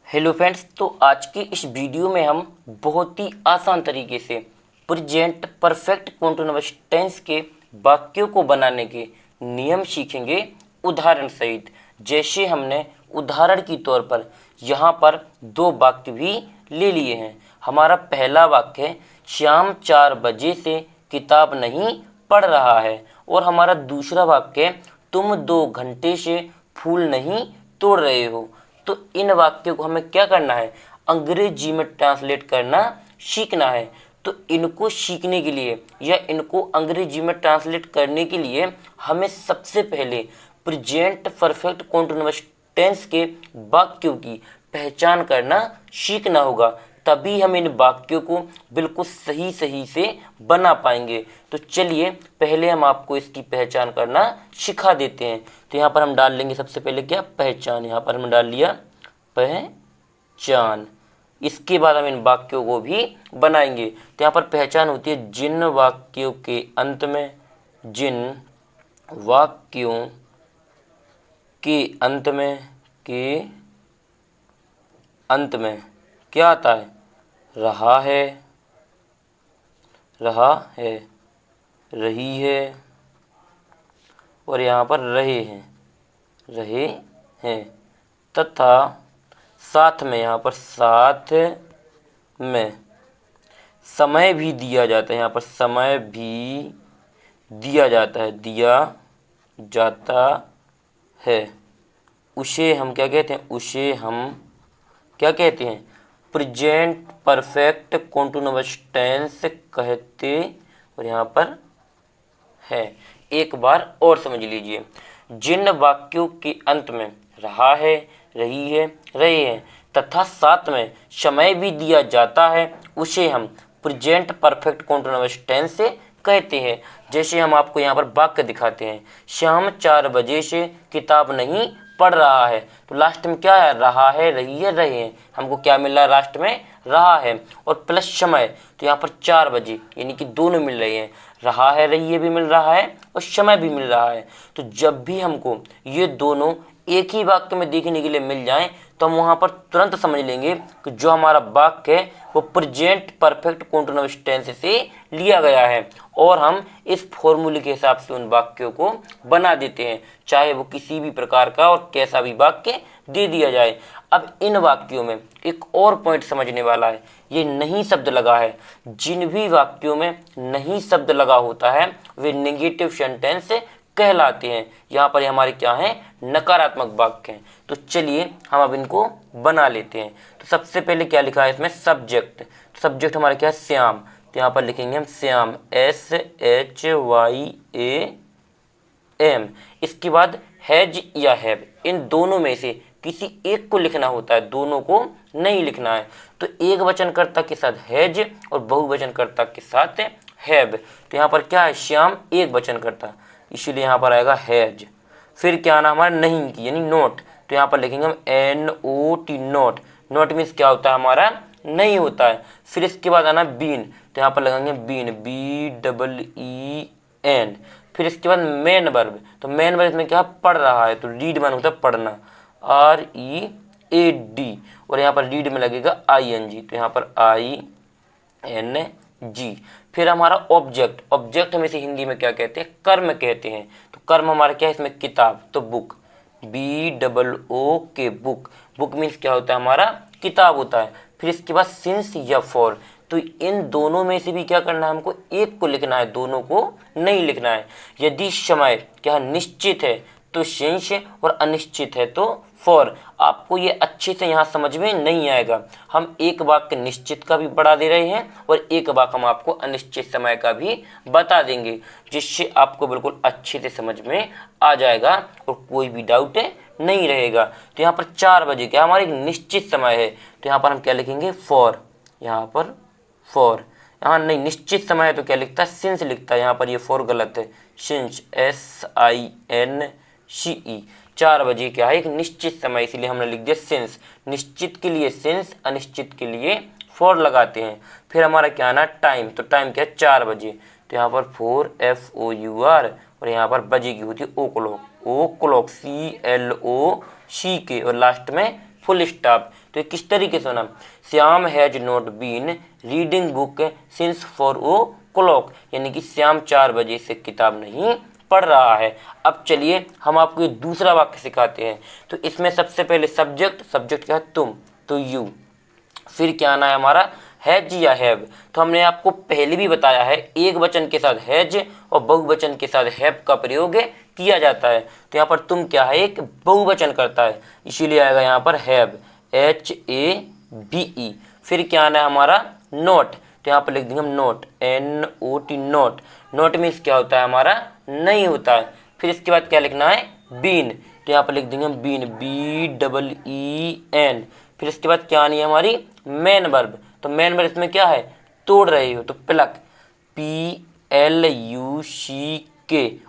Hello friends, तो आज की इस वीडियो में हम बहुत ही आसान तरीके से प्रेजेंट परफेक्ट कंटीन्यूअस टेंस के वाक्यों को बनाने के नियम सीखेंगे उदाहरण सहित। जैसे हमने उदाहरण के तौर पर यहाँ पर दो वाक्य भी ले लिए हैं। हमारा पहला वाक्य है, शाम 4 बजे से किताब नहीं पढ़ रहा है। और हमारा दूसरा वाक्य है, तुम 2 घंटे से फूल नहीं तोड़ रहे हो। तो इन वाक्यों को हमें क्या करना है, अंग्रेजी में ट्रांसलेट करना सीखना है। तो इनको सीखने के लिए या इनको अंग्रेजी में ट्रांसलेट करने के लिए हमें सबसे पहले प्रेजेंट परफेक्ट कंटीन्यूअस टेंस के वाक्यों की पहचान करना सीखना होगा। तभी हम इन वाक्यों को बिल्कुल सही से बना पाएंगे। तो चलिए पहले हम आपको इसकी पहचान करना सिखा देते हैं। तो यहाँ पर हम डाल लेंगे सबसे पहले क्या, पहचान। यहाँ पर हम डाल लिया पहचान। इसके बाद हम इन वाक्यों को भी बनाएंगे। तो यहाँ पर पहचान होती है, जिन वाक्यों के अंत में क्या आता है, रहा है, रही है, और यहाँ पर रहे हैं तथा साथ में, यहाँ पर साथ में समय भी दिया जाता है। यहाँ पर समय भी दिया जाता है। उसे हम क्या कहते हैं, प्रेजेंट परफेक्ट कंटीन्यूअस टेंस कहते। और यहाँ पर है, एक बार और समझ लीजिए, जिन वाक्यों के अंत में रहा है, रही है, रहे हैं तथा साथ में समय भी दिया जाता है, उसे हम प्रेजेंट परफेक्ट कंटीन्यूअस टेंस से कहते हैं। जैसे हम आपको यहाँ पर वाक्य दिखाते हैं, शाम 4 बजे से किताब नहीं पढ़ रहा है। तो लास्ट में क्या है, रहा है, रही है, रहे हैं। हमको क्या मिल रहा है, लास्ट में रहा है और प्लस समय। तो यहाँ पर 4 बजे यानी कि दोनों मिल रहे हैं, रहा है, रही है भी मिल रहा है और समय भी मिल रहा है। तो जब भी हमको ये दोनों एक ही वाक्य में देखने के लिए मिल जाएं, तो हम वहाँ पर तुरंत समझ लेंगे कि जो हमारा वाक्य है वो प्रेजेंट परफेक्ट कंटीन्यूअस टेंस से लिया गया है। और हम इस फॉर्मूले के हिसाब से उन वाक्यों को बना देते हैं, चाहे वो किसी भी प्रकार का और कैसा भी वाक्य दे दिया जाए। अब इन वाक्यों में एक और पॉइंट समझने वाला है, ये नहीं शब्द लगा है। जिन भी वाक्यों में नहीं शब्द लगा होता है वे नेगेटिव सेंटेंस कहलाते हैं। यहाँ पर हमारे क्या हैं, नकारात्मक वाक्य हैं। तो चलिए हम अब इनको बना लेते हैं। तो सबसे पहले क्या लिखा है इसमें, सब्जेक्ट। तो सब्जेक्ट हमारा क्या है, श्याम। तो यहाँ पर लिखेंगे हम श्याम, SHYAM। इसके बाद हैज या हैव, इन दोनों में से किसी एक को लिखना होता है, दोनों को नहीं लिखना है। तो एक वचनकर्ता के साथ हैज और बहुवचनकर्ता के साथ हैव। तो यहाँ पर क्या है, श्याम एक वचनकर्ता, इसीलिए यहाँ पर आएगा हैज। फिर क्या आना हमारा नहीं की यानी नोट। तो यहाँ पर लिखेंगे हम NOT, नोट। नोट मीन्स क्या होता है, हमारा नहीं होता है। फिर इसके बाद आना बीन। तो यहाँ पर लगाएंगे बीन, BEEN। फिर इसके बाद मेन वर्ब। तो मेन वर्ब में क्या, पढ़ रहा है। तो रीड मान होता है पढ़ना, READ। और यहाँ पर रीड में लगेगा ING। तो यहाँ पर ING। फिर हमारा ऑब्जेक्ट। ऑब्जेक्ट हम इसे हिंदी में क्या कहते हैं, कर्म कहते हैं। तो कर्म हमारा क्या है इसमें, किताब। तो book, BOOK, book. Book means क्या होता है, हमारा किताब होता है। फिर इसके बाद सिंस या फॉर। तो इन दोनों में से भी क्या करना है, हमको एक को लिखना है, दोनों को नहीं लिखना है। यदि समय क्या निश्चित है तो सिंस, और अनिश्चित है तो फॉर। आपको ये अच्छे से यहाँ समझ में नहीं आएगा। हम एक वाक्य निश्चित का भी बढ़ा दे रहे हैं और एक वाक्य हम आपको अनिश्चित समय का भी बता देंगे, जिससे आपको बिल्कुल अच्छे से समझ में आ जाएगा और कोई भी डाउट नहीं रहेगा। तो यहाँ पर 4 बजे क्या हमारा एक निश्चित समय है। तो यहाँ पर हम क्या लिखेंगे, फॉर। यहाँ पर फॉर, यहाँ नहीं निश्चित समय है तो क्या लिखता है, सिंस लिखता है। यहाँ पर ये फॉर गलत है, सिंस, SINCE। 4 बजे क्या है, एक निश्चित समय, इसीलिए हमने लिख दिया सिंस। निश्चित के लिए सिंस, अनिश्चित के लिए फॉर लगाते हैं। फिर हमारा क्या आना, टाइम। तो टाइम क्या है, 4 बजे। तो यहाँ पर 4 FOUR और यहाँ पर बजे की होती है ओ क्लॉक, CLOCK, और लास्ट में फुल स्टॉप। तो ये किस तरीके से होना, Shyam has not been reading book since 4 o'clock, यानी कि श्याम 4 बजे से किताब नहीं पढ़ रहा है। अब चलिए हम आपको ये दूसरा वाक्य सिखाते हैं। तो इसमें सबसे पहले सब्जेक्ट क्या है, तुम, तो यू, फिर क्या आना है हमारा, हैज या हैव। तो हमने आपको पहले भी बताया है, एक वचन के साथ हैज और बहुवचन के साथ हैव का प्रयोग किया जाता है। तो यहाँ पर तुम क्या है, एक बहुवचन करता है, इसीलिए आएगा यहाँ पर हैव, HAVE। फिर क्या आना है हमारा, नोट, तो यहाँ पर लिख देंगे हम note, NOT, note. Note means क्या होता है हमारा, नहीं होता है। फिर इसके बाद क्या लिखना है, बीन, तो यहाँ पर लिख देंगे हम बीन, BEEN। फिर इसके बाद क्या आनी है हमारी, मेन वर्ब, तो मेन वर्ब इसमें क्या है, तोड़ रहे हो, तो प्लक, PLUCK,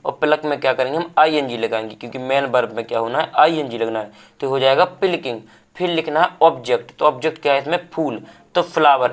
और प्लक में क्या करेंगे हम, ING लगाएंगे, क्योंकि मेन वर्ब में क्या होना है, ING लगना है, तो हो जाएगा पिलकिंग। फिर लिखना है ऑब्जेक्ट, तो ऑब्जेक्ट क्या है इसमें, फूल, तो फ्लावर,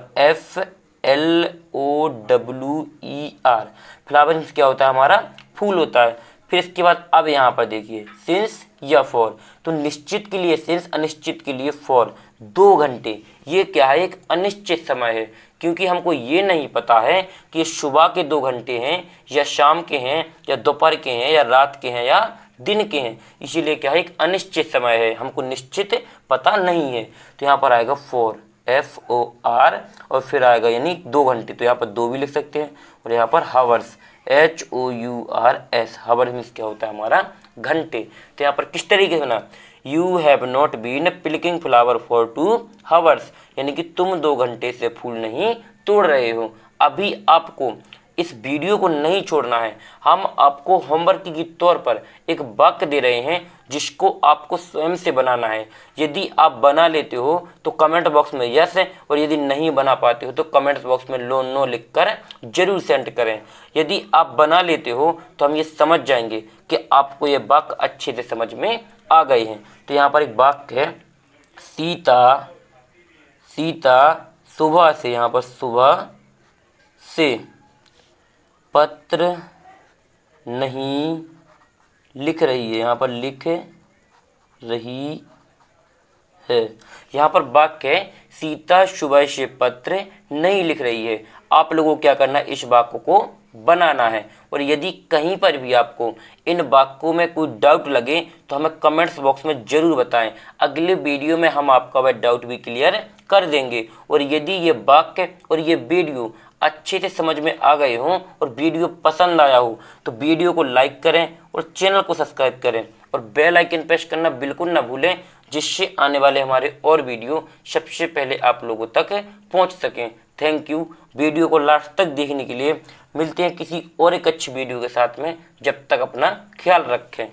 FLOWER। फ्लावर क्या होता है हमारा, फूल होता है। फिर इसके बाद अब यहाँ पर देखिए सिंस या फॉर, तो निश्चित के लिए सिंस, अनिश्चित के लिए फॉर, 2 घंटे, ये क्या है, एक अनिश्चित समय है, क्योंकि हमको ये नहीं पता है कि ये सुबह के 2 घंटे हैं या शाम के हैं या दोपहर के हैं या रात के हैं या दिन के हैं, इसीलिए क्या है, एक अनिश्चित समय है, हमको निश्चित पता नहीं है। तो यहाँ पर आएगा फॉर, FOR, और फिर आएगा यानी 2 घंटे, तो यहाँ पर 2 भी लिख सकते हैं, और यहाँ पर हावर्स, HOURS, हावर्स मीन्स क्या होता है हमारा, घंटे। तो यहाँ पर किस तरीके से ना, you have not been plucking flower for 2 hours, यानी कि तुम 2 घंटे से फूल नहीं तोड़ रहे हो। अभी आपको इस वीडियो को नहीं छोड़ना है, हम आपको होमवर्क के तौर पर एक वाक्य दे रहे हैं जिसको आपको स्वयं से बनाना है। यदि आप बना लेते हो तो कमेंट बॉक्स में यस, और यदि नहीं बना पाते हो तो कमेंट बॉक्स में नो लिखकर जरूर सेंड करें। यदि आप बना लेते हो तो हम ये समझ जाएंगे कि आपको ये वाक्य अच्छे से समझ में आ गए हैं। तो यहाँ पर एक वाक्य है, सीता सुबह से, यहाँ पर सुबह से पत्र नहीं लिख रही है, यहाँ पर लिख रही है। यहाँ पर वाक्य है, सीता सुबह से पत्र नहीं लिख रही है। आप लोगों को क्या करना है, इस वाक्य को बनाना है, और यदि कहीं पर भी आपको इन वाक्यों में कोई डाउट लगे तो हमें कमेंट्स बॉक्स में जरूर बताएं। अगले वीडियो में हम आपका वह डाउट भी क्लियर कर देंगे। और यदि ये वाक्य और ये वीडियो अच्छे से समझ में आ गए हों और वीडियो पसंद आया हो तो वीडियो को लाइक करें और चैनल को सब्सक्राइब करें और बेल आइकन प्रेस करना बिल्कुल ना भूलें, जिससे आने वाले हमारे और वीडियो सबसे पहले आप लोगों तक पहुंच सकें। Thank you. वीडियो को लास्ट तक देखने के लिए। मिलते हैं किसी और एक अच्छी वीडियो के साथ में, जब तक अपना ख्याल रखें।